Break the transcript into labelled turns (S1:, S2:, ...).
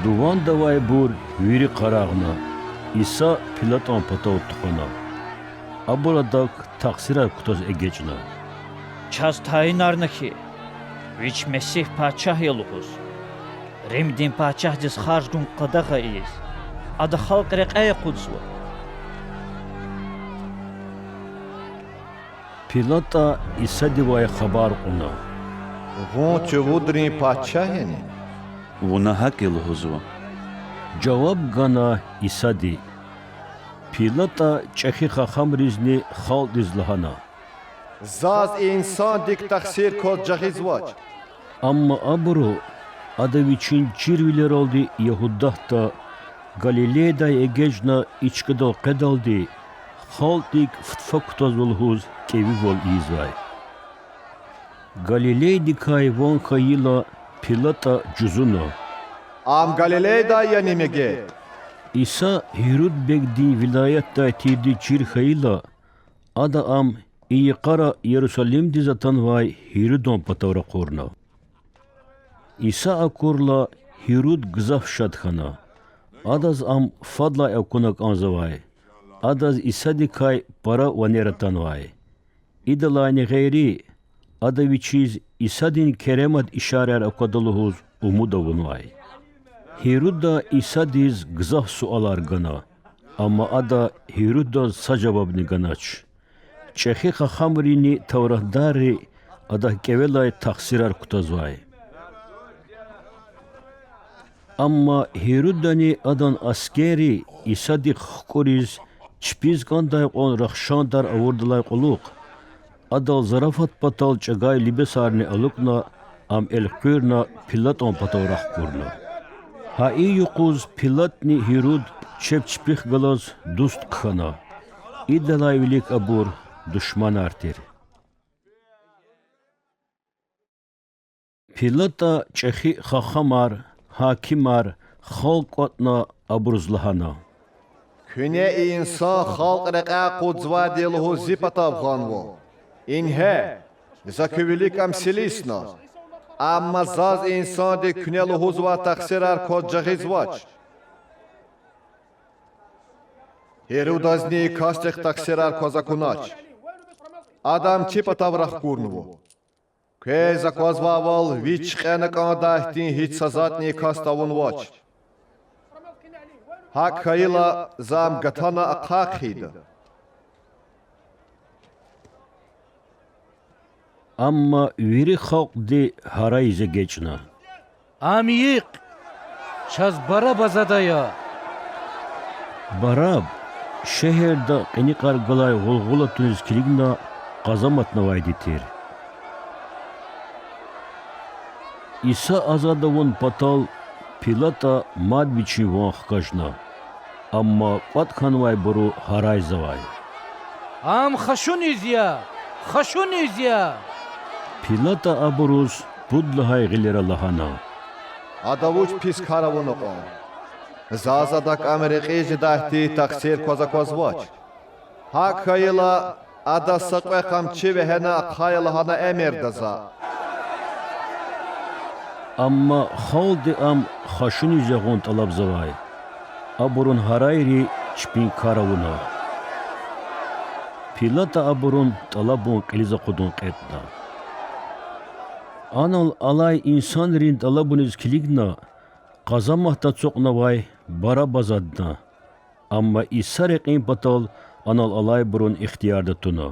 S1: Duvan davay bur viri qarağına, İsa Pilaton patov tuqana. Aburadak taksira kutoz egecna.
S2: Çaz tayinarnaki, viç Mesih paçah yoluğuz. Rimdin paçah diz harcgun qadağa iyiz. Adı halk reqaya kudzvu.
S1: Pilata İsa divay xabar quna.
S3: Вон чевудрин пачаяни.
S4: Вона hak yoluğuzva.
S1: Cevap gana İsa di. Pilata çehi xaxam rizni xal dizlahana.
S3: Zaz insan dik taksir kod jahizvaç.
S1: Amma abru adaviçin çirviler oldu Yahudahta Galile'da egejna içkidal qedaldi. Haldik ftfaktoz volhuz kevi vol izvay. Galilei kay von kayila Pilata cüzuno.
S3: Am Galileyda yanimege.
S1: İsa Herod begdi vilayatta tirdi çirhayla ada am iyi qara Yerusalim dizatan vay Herodon patavra qorna. İsa akurla Herod gzaf şadkhana. Adaz am fadla evkunak anzavay. Adaz İsa dikay para vaneratan vay. İdalani gayri adaviçiz İsa din keremat işarer akadaluhuz umudavun vay. Herod İsa diz gzaf sualar gana. Ama ada Herod sajababni ganaç. Çehi xamrini tavrahdari ada kevelay taksirar kutazvay. Amma Herodani adan askeri İsa di xkoriz çpiz ganday on raxşandar avurdalay quluq. Adal zarafat patal çagay libesarni alukna am elqirna Pilaton patawraq kurna. Hai yuquz Pilatni Herod çepçpix galaz dust khana. İdalay vilik abur düşman artir. Pilata çehi xaxamar hakimar xalqatna aburzlahana.
S3: Küne insan halk reka kudzva dilhu zipatav khanvo. İnhe zaküvilik amsilisna. Amma zaz insan de küne luhuzva taksirar kod jahizvaç. Herodazni kastek taksirar kozakunaç. Adam çipatavrah kurnvo. Ke zakwazvaval viç qenak andahtin hiç sazatni kastavunvaç. Hak hayla zam gatana aqaqhid.
S1: Amma viri xalq di harayze geçna.
S5: Amiyik. Çaz bara bazadaya.
S1: Barab şehirde qiniqar galay gulgula tuniz kiligna qazamatna vayditir. İsa azadavun patal Pilata madbiçi von xkajna. Amma qatkanvay buru harayzavay.
S5: Am xaşun izya. Xaşun izya.
S1: Pilata aburuz budlahay gilera lahana.
S3: Adavuç pis karavunu qon. Zazadak Ameriqi jidahti taksir kozakozvaç. Hak hayla ada sakwe kamçı ve hena hayla hana emerdaza.
S1: Amma xaldi am xaşuni jagon talabzavay. Aburun harayri çpin karavuna. Pilata aburun talabun qiliza qudun qetna. Anal alay insan rin talabuniz kiligna qazamahta çoqna vay bara bazadna. Amma İsa reqin patal anal alay burun ixtiyarda tuna.